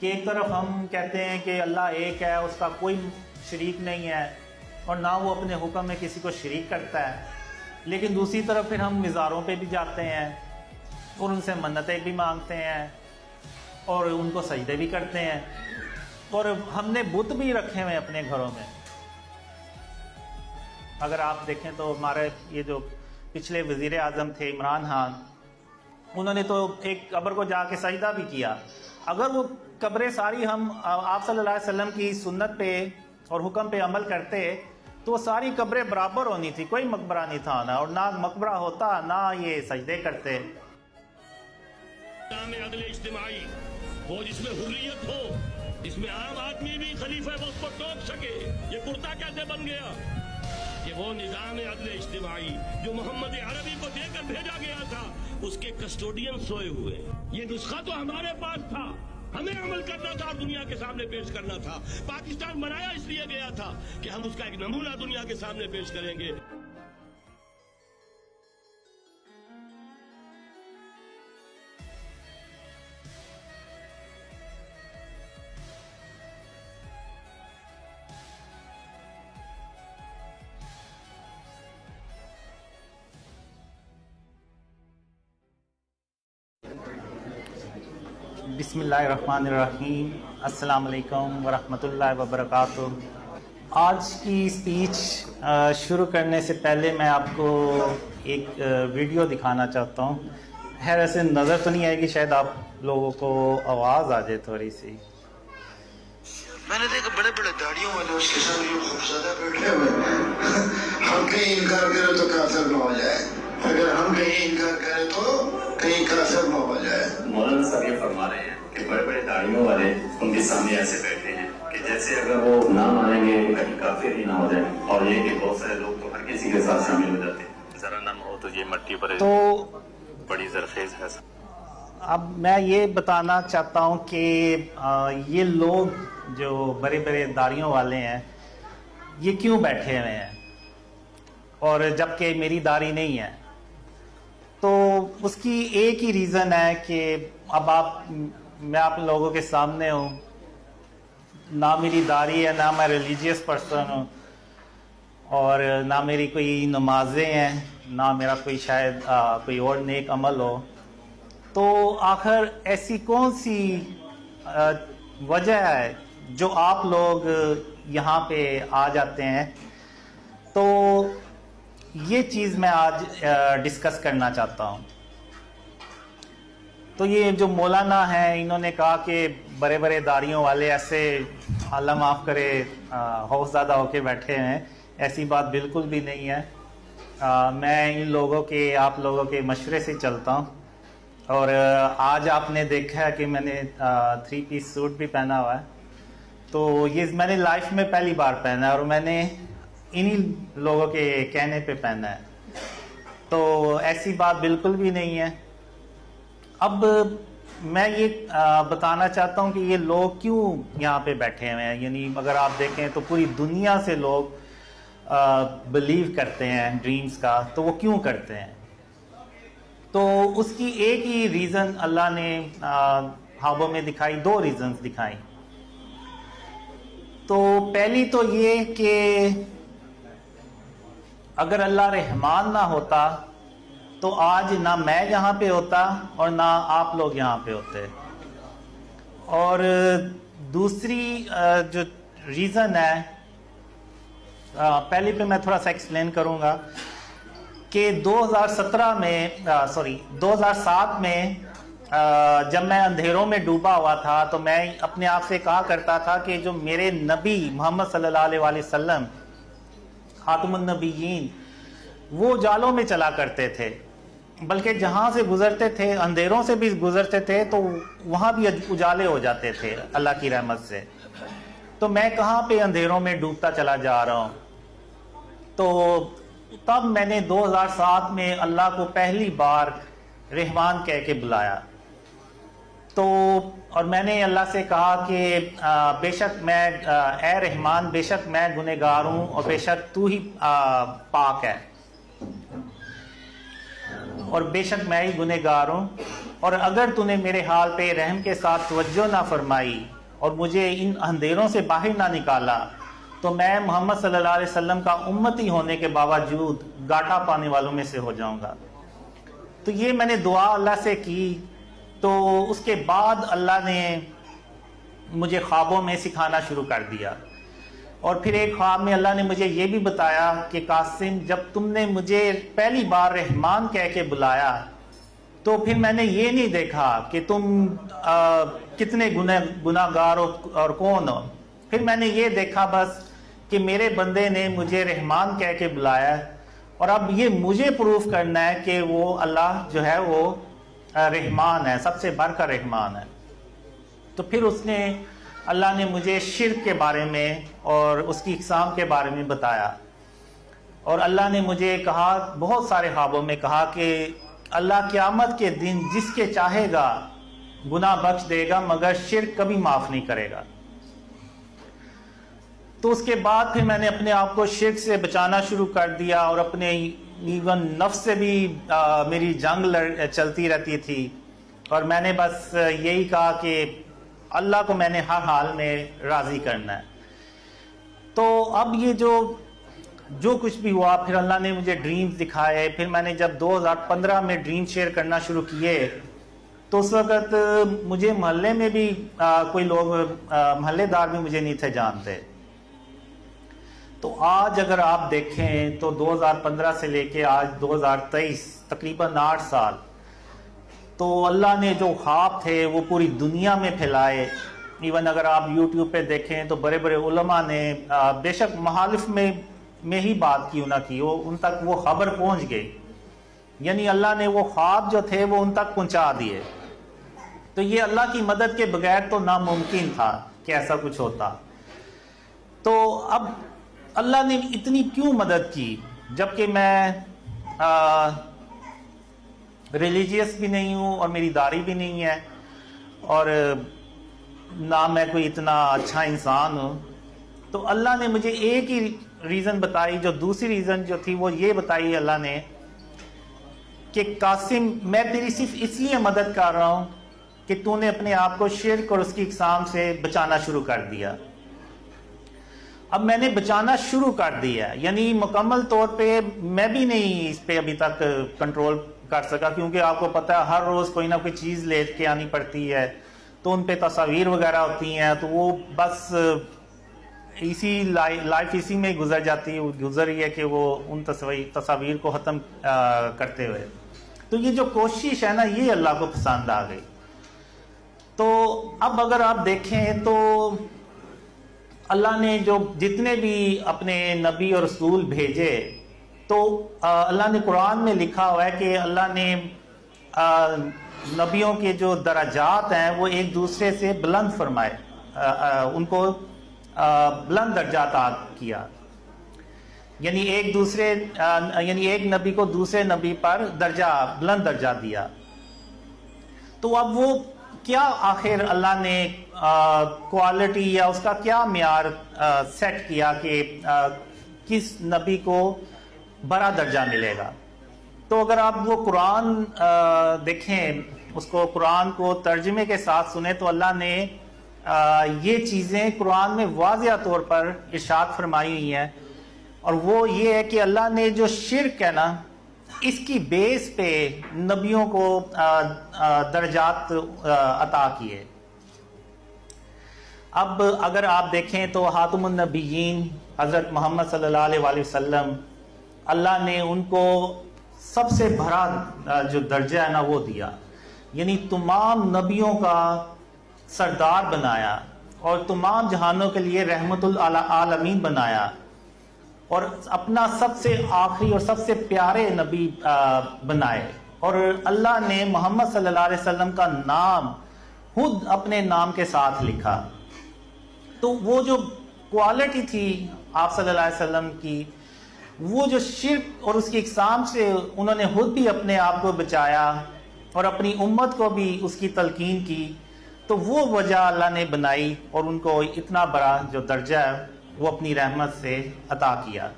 کہ ایک طرف ہم کہتے ہیں کہ اللہ ایک ہے، اس کا کوئی شریک نہیں ہے اور نہ وہ اپنے حکم میں کسی کو شریک کرتا ہے، لیکن دوسری طرف پھر ہم مزاروں پہ بھی جاتے ہیں اور ان سے منتیں بھی مانگتے ہیں اور ان کو سجدے بھی کرتے ہیں، اور ہم نے بت بھی رکھے ہوئے اپنے گھروں میں۔ اگر آپ دیکھیں تو ہمارے یہ جو پچھلے وزیر اعظم تھے عمران خان، انہوں نے تو ایک قبر کو جا کے سجدہ بھی کیا۔ اگر وہ قبریں ساری ہم آپ صلی اللہ علیہ وسلم کی سنت پہ اور حکم پہ عمل کرتے تو وہ ساری قبریں برابر ہونی تھی، کوئی مقبرہ نہیں تھا نا، اور نہ مقبرہ ہوتا نہ یہ سجدے کرتے۔ نظام عدل اجتماعی وہ جس میں حریت ہو، جس میں عام آدمی بھی خلیفہ وقت کو ٹوک سکے، یہ کرتا کیسے بن گیا؟ کہ وہ نظام عدل اجتماعی جو محمد عربی کو دے کر بھیجا گیا تھا، اس کے کسٹوڈین سوئے ہوئے۔ یہ نسخہ تو ہمارے پاس تھا، ہمیں عمل کرنا تھا اور دنیا کے سامنے پیش کرنا تھا۔ پاکستان بنایا اس لیے گیا تھا کہ ہم اس کا ایک نمونہ دنیا کے سامنے پیش کریں گے۔ بسم اللہ الرحمن الرحیم، السلام علیکم ورحمۃ اللہ وبرکاتہ۔ آج کی اسپیچ شروع کرنے سے پہلے میں آپ کو ایک ویڈیو دکھانا چاہتا ہوں۔ خیر ایسے نظر تو نہیں آئے گی، شاید آپ لوگوں کو آواز آ جائے تھوڑی سی۔ میں نے دیکھا بڑے بڑے داڑیوں والے اس کے ساتھ جو خوفزدہ بیٹھے ہوئے ہیں، ہم کہیں انکار کریں تو کافر نہ ہو جائے، اگر ہم کہیں انکار کریں تو کہیں کافر نہ ہو جائے۔ مولانا صاحب یہ فرما رہے ہیں کہ بڑے بڑے داڑیوں والے ان کے سامنے ایسے بیٹھے ہیں کہ جیسے اگر وہ نہ مانیں گے کہیں کافر ہی نہ ہو جائے، اور یہ کہ بہت سارے لوگ تو ہر کسی کے ساتھ شامل ہو جاتے ہیں، ذرا نم ہو تو یہ مٹی پر تو بڑی زرخیز ہے۔ اب میں یہ بتانا چاہتا ہوں کہ یہ لوگ جو بڑے بڑے داڑیوں والے ہیں یہ کیوں بیٹھے ہوئے ہیں، اور جبکہ میری داڑھی نہیں ہے۔ تو اس کی ایک ہی ریزن ہے کہ اب میں آپ لوگوں کے سامنے ہوں، نہ میری داڑھی ہے، نہ میں ریلیجیس پرسن ہوں، اور نہ میری کوئی نمازیں ہیں، نہ میرا کوئی شاید کوئی اور نیک عمل ہو۔ تو آخر ایسی کون سی وجہ ہے جو آپ لوگ یہاں پہ آ جاتے ہیں؟ تو یہ چیز میں آج ڈسکس کرنا چاہتا ہوں۔ تو یہ جو مولانا ہیں انہوں نے کہا کہ بڑے بڑے داڑھیوں والے ایسے اللہ معاف کرے خوف زدہ ہو کے بیٹھے ہیں، ایسی بات بالکل بھی نہیں ہے۔ میں ان لوگوں کے آپ لوگوں کے مشورے سے چلتا ہوں، اور آج آپ نے دیکھا ہے کہ میں نے 3 پیس سوٹ بھی پہنا ہوا ہے، تو یہ میں نے لائف میں پہلی بار پہنا ہے اور میں نے انہی لوگوں کے کہنے پہ پہنا ہے، تو ایسی بات بالکل بھی نہیں ہے۔ اب میں یہ بتانا چاہتا ہوں کہ یہ لوگ کیوں یہاں پہ بیٹھے ہوئے ہیں، یعنی اگر آپ دیکھیں تو پوری دنیا سے لوگ بلیو کرتے ہیں ڈریمز کا، تو وہ کیوں کرتے ہیں؟ تو اس کی ایک ہی ریزن اللہ نے خوابوں میں دکھائی، 2 ریزنز دکھائی۔ تو پہلی تو یہ کہ اگر اللہ رحمان نہ ہوتا تو آج نہ میں یہاں پہ ہوتا اور نہ آپ لوگ یہاں پہ ہوتے۔ اور دوسری جو ریزن ہے، پہلے پہ میں تھوڑا سا ایکسپلین کروں گا کہ 2007 میں جب میں اندھیروں میں ڈوبا ہوا تھا تو میں اپنے آپ سے کہا کرتا تھا کہ جو میرے نبی محمد صلی اللہ علیہ وسلم خاتم النبیین، وہ جالوں میں چلا کرتے تھے، بلکہ جہاں سے گزرتے تھے اندھیروں سے بھی گزرتے تھے تو وہاں بھی اجالے ہو جاتے تھے اللہ کی رحمت سے۔ تو میں کہاں پہ اندھیروں میں ڈوبتا چلا جا رہا ہوں؟ تو تب میں نے 2007 میں اللہ کو پہلی بار رحمان کہہ کے بلایا، تو اور میں نے اللہ سے کہا کہ بے شک میں اے رحمان، بے شک میں گنہگار ہوں اور بے شک تو ہی پاک ہے، اور بے شک میں ہی گنہگار ہوں، اور اگر تو نے میرے حال پہ رحم کے ساتھ توجہ نہ فرمائی اور مجھے ان اندھیروں سے باہر نہ نکالا تو میں محمد صلی اللہ علیہ وسلم کا امتی ہونے کے باوجود گھاٹا پانے والوں میں سے ہو جاؤں گا۔ تو یہ میں نے دعا اللہ سے کی، تو اس کے بعد اللہ نے مجھے خوابوں میں سکھانا شروع کر دیا، اور پھر ایک خواب میں اللہ نے مجھے یہ بھی بتایا کہ قاسم جب تم نے مجھے پہلی بار رحمان کہہ کے بلایا تو پھر میں نے یہ نہیں دیکھا کہ تم کتنے گناہ گار اور کون ہو، پھر میں نے یہ دیکھا بس کہ میرے بندے نے مجھے رحمان کہہ کے بلایا، اور اب یہ مجھے پروف کرنا ہے کہ وہ اللہ جو ہے وہ رحمان ہے، سب سے بڑھ کر رحمان ہے۔ تو پھر اللہ نے مجھے شرک کے بارے میں اور اس کی اقسام کے بارے میں بتایا، اور اللہ نے مجھے کہا بہت سارے خوابوں میں کہا کہ اللہ قیامت کے دن جس کے چاہے گا گناہ بخش دے گا مگر شرک کبھی معاف نہیں کرے گا۔ تو اس کے بعد پھر میں نے اپنے آپ کو شرک سے بچانا شروع کر دیا، اور اپنے ایون نفس سے بھی میری جنگ چلتی رہتی تھی، اور میں نے بس یہی کہا کہ اللہ کو میں نے ہر حال میں راضی کرنا ہے۔ تو اب یہ جو کچھ بھی ہوا، پھر اللہ نے مجھے ڈریمز دکھائے، پھر میں نے جب 2015 میں ڈریم شیئر کرنا شروع کیے تو اس وقت مجھے محلے میں بھی کوئی لوگ محلے دار بھی مجھے نہیں تھے جانتے۔ تو آج اگر آپ دیکھیں تو 2015 سے لے کے آج 2023 تقریباً 8 سال، تو اللہ نے جو خواب تھے وہ پوری دنیا میں پھیلائے۔ ایون اگر آپ یوٹیوب پہ دیکھیں تو بڑے بڑے علماء نے بے شک محالف میں ہی بات کیوں نہ کی، ان تک وہ خبر پہنچ گئی، یعنی اللہ نے وہ خواب جو تھے وہ ان تک پہنچا دیے۔ تو یہ اللہ کی مدد کے بغیر تو ناممکن تھا کہ ایسا کچھ ہوتا۔ تو اب اللہ نے اتنی کیوں مدد کی جبکہ میں ریلیجیس بھی نہیں ہوں اور میری داڑھی بھی نہیں ہے اور نہ میں کوئی اتنا اچھا انسان ہوں؟ تو اللہ نے مجھے ایک ہی ریزن بتائی، جو دوسری ریزن جو تھی وہ یہ بتائی اللہ نے کہ قاسم میں تیری صرف اس لیے مدد کر رہا ہوں کہ تو نے اپنے آپ کو شرک اور اس کی اقسام سے بچانا شروع کر دیا۔ اب میں نے بچانا شروع کر دیا، یعنی مکمل طور پہ میں بھی نہیں اس پہ ابھی تک کنٹرول کر سکا، کیونکہ آپ کو پتہ ہے ہر روز کوئی نہ کوئی چیز لے کے آنی پڑتی ہے، تو ان پہ تصاویر وغیرہ ہوتی ہیں، تو وہ بس اسی لائف اسی میں گزر جاتی ہے، گزر رہی ہے کہ وہ ان تصاویر کو ختم کرتے ہوئے۔ تو یہ جو کوشش ہے نا یہ اللہ کو پسند آ گئی۔ تو اب اگر آپ دیکھیں تو اللہ نے جو جتنے بھی اپنے نبی اور رسول بھیجے تو اللہ نے قرآن میں لکھا ہوا ہے کہ اللہ نے نبیوں کے جو درجات ہیں وہ ایک دوسرے سے بلند فرمائے، ان کو بلند درجات کیا، یعنی ایک نبی کو دوسرے نبی پر بلند درجہ دیا۔ تو اب وہ کیا آخر اللہ نے کوالٹی یا اس کا کیا معیار سیٹ کیا کہ کس نبی کو بڑا درجہ ملے گا؟ تو اگر آپ وہ قرآن دیکھیں، اس کو قرآن کو ترجمے کے ساتھ سنیں تو اللہ نے یہ چیزیں قرآن میں واضح طور پر ارشاد فرمائی ہوئی ہیں، اور وہ یہ ہے کہ اللہ نے جو شرک ہے نا اس کی بیس پہ نبیوں کو درجات عطا کیے۔ اب اگر آپ دیکھیں تو خاتم النبیین حضرت محمد صلی اللہ علیہ وآلہ وسلم، اللہ نے ان کو سب سے بڑا جو درجہ ہے نا وہ دیا، یعنی تمام نبیوں کا سردار بنایا اور تمام جہانوں کے لیے رحمت العالمین بنایا، اور اپنا سب سے آخری اور سب سے پیارے نبی بنائے، اور اللہ نے محمد صلی اللہ علیہ وسلم کا نام خود اپنے نام کے ساتھ لکھا۔ تو وہ جو کوالٹی تھی آپ صلی اللہ علیہ وسلم کی، وہ جو شرک اور اس کی اقسام سے انہوں نے خود بھی اپنے آپ کو بچایا اور اپنی امت کو بھی اس کی تلقین کی، تو وہ وجہ اللہ نے بنائی اور ان کو اتنا بڑا جو درجہ ہے وہ اپنی رحمت سے عطا کیا۔